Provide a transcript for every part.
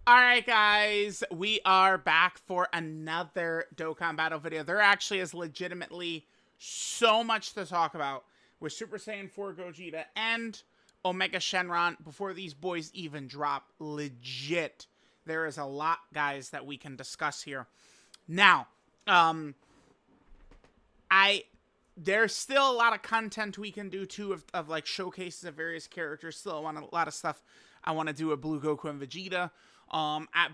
Alright guys, we are back for another Dokkan battle video. There actually is legitimately so much to talk about with Super Saiyan 4 Gogeta and Omega Shenron before these boys even drop. Legit. There is a lot, guys, that we can discuss here. Now, I there's still a lot of content we can do too of like showcases of various characters. Still want a lot of stuff I want to do with Blue Goku and Vegeta.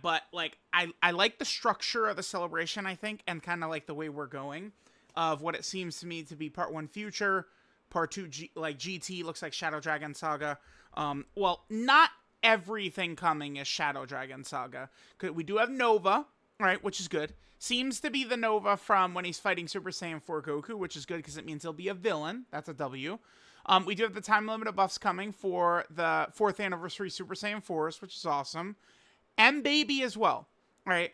But like I like the structure of the celebration, I think, and kind of like the way we're going of what it seems to me to be part 1 future, part 2 like GT looks like Shadow Dragon Saga. Well, not everything coming is Shadow Dragon Saga. We do have Nova, right, which is good. Seems to be the Nova from when he's fighting Super Saiyan 4 Goku, which is good because it means he'll be a villain. That's a W. We do have the time limited buffs coming for the 4th anniversary Super Saiyan 4s, which is awesome. And Baby as well, right?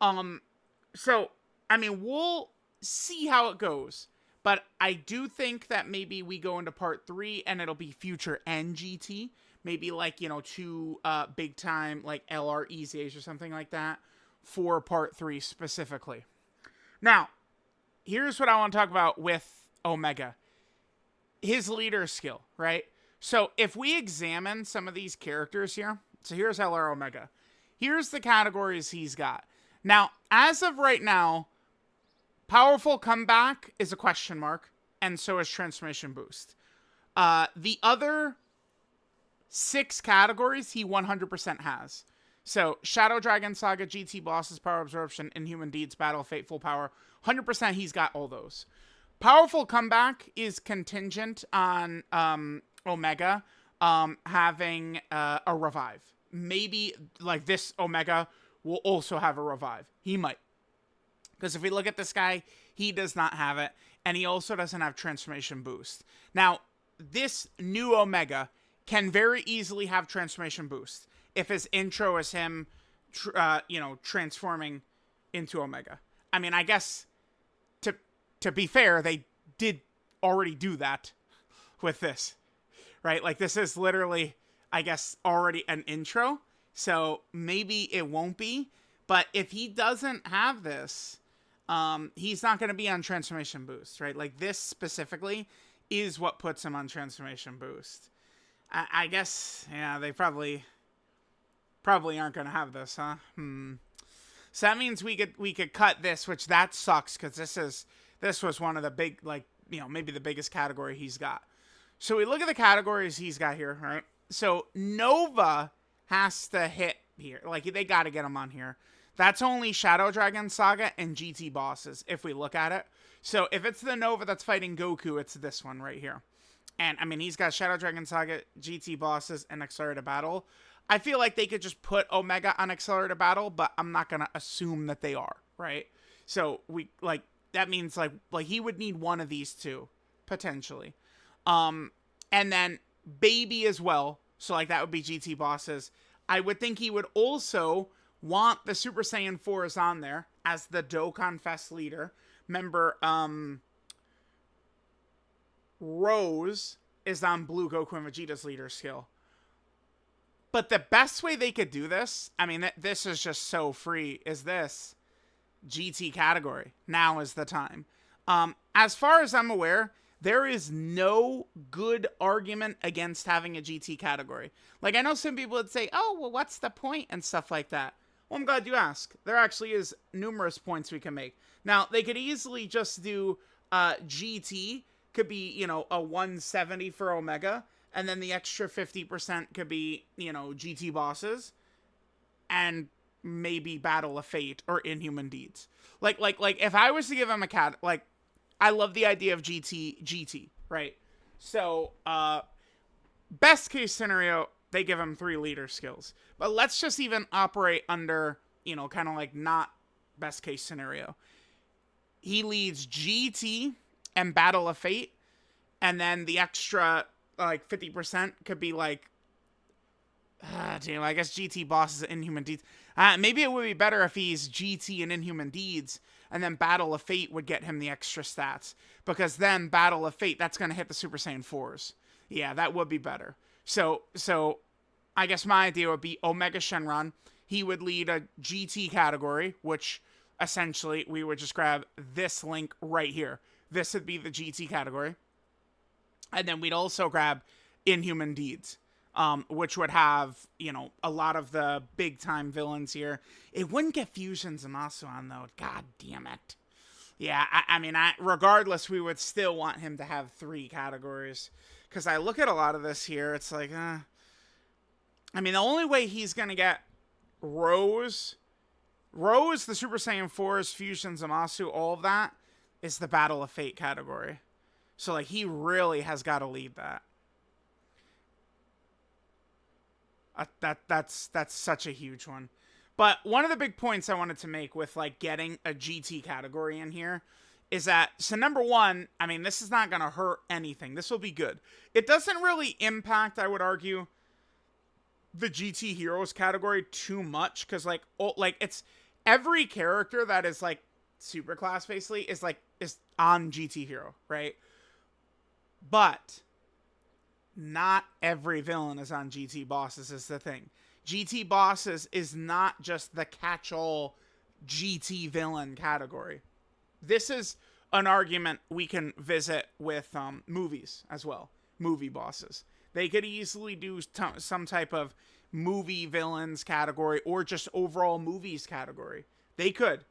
So, I mean, we'll see how it goes. But I do think that maybe we go into part 3 and it'll be Future and GT. Maybe like, you know, 2 big time like LR EZAs or something like that for part 3 specifically. Now, here's what I want to talk about with Omega. His leader skill, right? So if we examine some of these characters here, so here's LR Omega. Here's the categories he's got. Now, as of right now, Powerful Comeback is a question mark, and so is Transformation Boost. The other 6 categories he 100% has. So, Shadow Dragon Saga, GT Bosses, Power Absorption, Inhuman Deeds, Battle, Fateful Power. 100% he's got all those. Powerful Comeback is contingent on Omega having a revive. Maybe, like, this Omega will also have a revive. He might. Because if we look at this guy, he does not have it. And he also doesn't have Transformation Boost. Now, this new Omega can very easily have Transformation Boost if his intro is him, transforming into Omega. I mean, I guess, to be fair, they did already do that with this, right? Like, this is literally, I guess, already an intro. So maybe it won't be. But if he doesn't have this, he's not going to be on Transformation Boost, right? Like, this specifically is what puts him on Transformation Boost. I guess, yeah, they probably aren't going to have this, huh? So that means we could cut this, which that sucks, because this was one of the big, like, you know, maybe the biggest category he's got. So we look at the categories he's got here, right? So Nova has to hit here. Like, they got to get him on here. That's only Shadow Dragon Saga and GT bosses, if we look at it. So if it's the Nova that's fighting Goku, it's this one right here. And, I mean, he's got Shadow Dragon Saga, GT bosses, and Accelerated Battle. I feel like they could just put Omega on Accelerated Battle, but I'm not going to assume that they are, right? So, that means, like he would need one of these two, potentially. And then Baby as well. So, like, that would be GT bosses. I would think he would also want the Super Saiyan 4s on there as the Dokkan Fest leader. Remember, Rose is on Blue Goku and Vegeta's leader skill. But the best way they could do this, I mean, this is just so free, is this GT category. Now is the time. As far as I'm aware, there is no good argument against having a GT category. Like, I know some people would say, oh, well, what's the point and stuff like that. Well, I'm glad you asked. There actually is numerous points we can make. Now, they could easily just do GT, could be, you know, a 170 for Omega, and then the extra 50% could be, you know, GT bosses, and maybe Battle of Fate or Inhuman Deeds. Like, if I was to give him a cat, like, I love the idea of GT, right? So, best case scenario, they give him 3 leader skills. But let's just even operate under, you know, kind of like not best case scenario. He leads GT and Battle of Fate, and then the extra, like, 50% could be like, damn, I guess GT bosses and Inhuman Deeds. Maybe it would be better if he's GT and Inhuman Deeds, and then Battle of Fate would get him the extra stats. Because then Battle of Fate, that's going to hit the Super Saiyan 4s. Yeah, that would be better. So I guess my idea would be Omega Shenron. he would lead a GT category, which essentially we would just grab this link right here. This would be the GT category. And then we'd also grab Inhuman Deeds, which would have, you know, a lot of the big time villains here. It wouldn't get Fusion Zamasu on, though. God damn it. Yeah, I mean, regardless, we would still want him to have 3 categories. Because I look at a lot of this here, it's like, I mean, the only way he's going to get Rose, the Super Saiyan 4s, Fusion Zamasu, all of that, is the Battle of Fate category. So, like, he really has got to lead that. That's such a huge one. But one of the big points I wanted to make with, like, getting a GT category in here is that, so number one, I mean, this is not going to hurt anything. This will be good. It doesn't really impact, I would argue, the GT Heroes category too much, because, like, it's every character that is, like, super class, basically, is on GT Hero, right? But not every villain is on GT Bosses is the thing. GT Bosses is not just the catch-all GT villain category. This is an argument we can visit with movies as well. Movie bosses. They could easily do some type of movie villains category or just overall movies category. They could.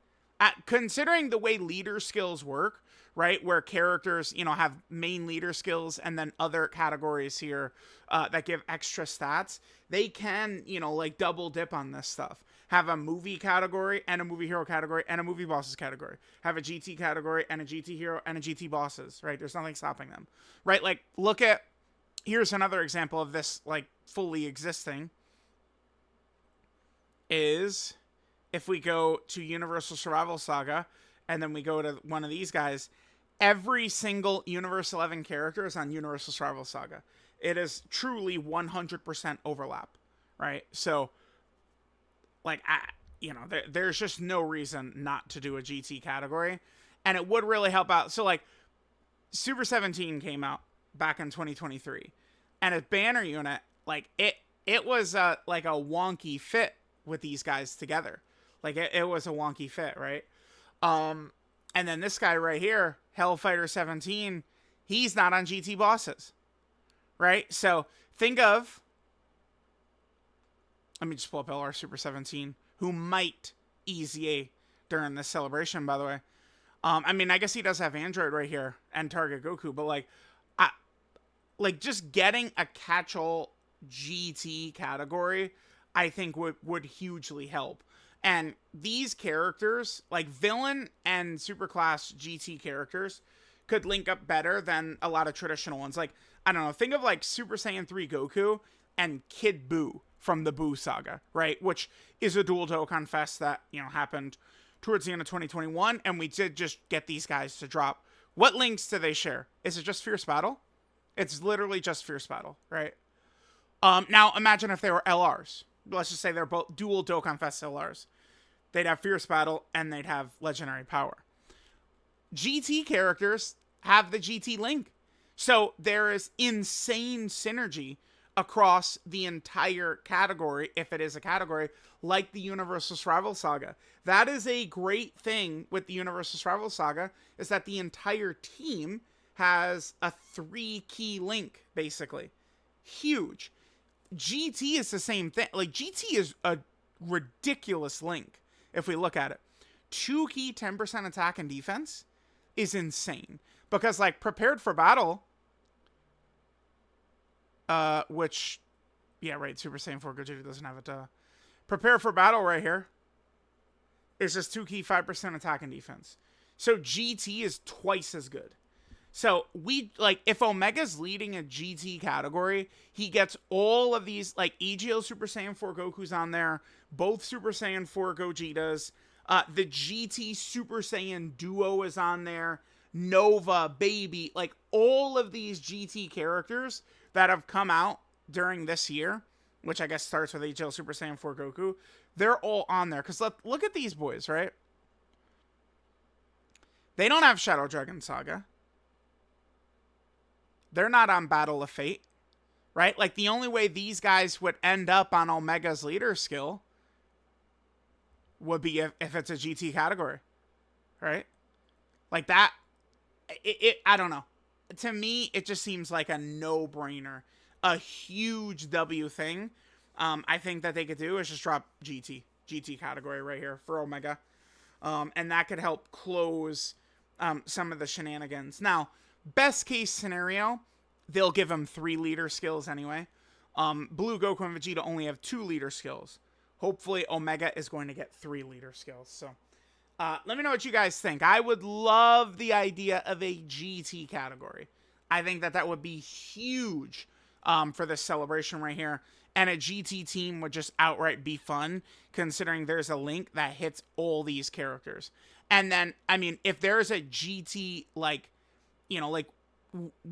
Considering the way leader skills work, right, where characters, you know, have main leader skills and then other categories here that give extra stats, they can, you know, like double dip on this stuff. Have a movie category and a movie hero category and a movie bosses category. Have a GT category and a GT hero and a GT bosses, right? There's nothing stopping them, right? Like, look at, here's another example of this, like, fully existing, is if we go to Universal Survival Saga and then we go to one of these guys, every single Universe 11 character is on Universal Survival Saga. It is truly 100% overlap, right? So, like, there's just no reason not to do a GT category, and it would really help out. So, like, Super 17 came out back in 2023, and a banner unit, like, it was like a wonky fit with these guys together. Like, it was a wonky fit, right? And then this guy right here, Hellfighter 17, he's not on GT bosses, right? So think of, let me just pull up LR Super 17, who might EZA during this celebration, by the way. I mean, I guess he does have Android right here and Target Goku, but like just getting a catch-all GT category, I think would hugely help. And these characters, like villain and superclass GT characters, could link up better than a lot of traditional ones. Like, I don't know, think of like Super Saiyan 3 Goku and Kid Buu from the Buu saga, right? Which is a dual Dokkan Fest that, you know, happened towards the end of 2021, and we did just get these guys to drop. What links do they share? Is it just Fierce Battle? It's literally just Fierce Battle, right? Now, imagine if they were LRs. Let's just say they're both dual Dokkan Fest LRs. They'd have Fierce Battle, and they'd have Legendary Power. GT characters have the GT link. So there is insane synergy across the entire category, if it is a category, like the Universal Survival Saga. That is a great thing with the Universal Survival Saga, is that the entire team has a 3-key link, basically. Huge. GT is the same thing. Like, GT is a ridiculous link, if we look at it. 2-key 10% attack and defense is insane. Because, like, Prepared for Battle, which, yeah, right, Super Saiyan 4 Gogeta doesn't have it. Prepare for Battle right here is just 2-key 5% attack and defense. So GT is twice as good. So we, like, if Omega's leading a GT category, he gets all of these, like, EGO Super Saiyan 4 Goku's on there, both Super Saiyan 4 Gogetas, the GT Super Saiyan Duo is on there, Nova, Baby, like, all of these GT characters that have come out during this year, which I guess starts with EGO Super Saiyan 4 Goku, they're all on there. Because look at these boys, right? They don't have Shadow Dragon Saga. They're not on Battle of Fate, right? Like, the only way these guys would end up on Omega's leader skill would be if it's a GT category, right? Like that, I don't know. To me, it just seems like a no-brainer, a huge W thing. I think that they could do is just drop GT category right here for Omega, and that could help close some of the shenanigans. Now, best case scenario, they'll give him 3 leader skills anyway. Blue, Goku, and Vegeta only have 2 leader skills. Hopefully, Omega is going to get 3 leader skills. So, let me know what you guys think. I would love the idea of a GT category. I think that would be huge for this celebration right here. And a GT team would just outright be fun, considering there's a link that hits all these characters. And then, I mean, if there's a GT, like, you know, like,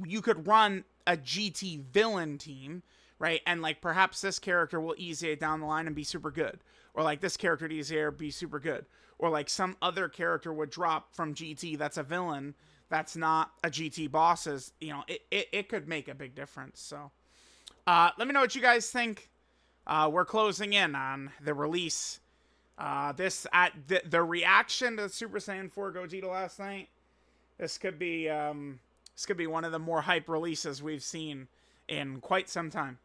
you could run a GT villain team, right? And, like, perhaps this character will ease it down the line and be super good. Or, like, this character to ease it be super good. Or, like, some other character would drop from GT that's a villain that's not a GT boss's. You know, it could make a big difference, so... let me know what you guys think. We're closing in on the release. The reaction to Super Saiyan 4 Gogeta last night. This could be one of the more hype releases we've seen in quite some time.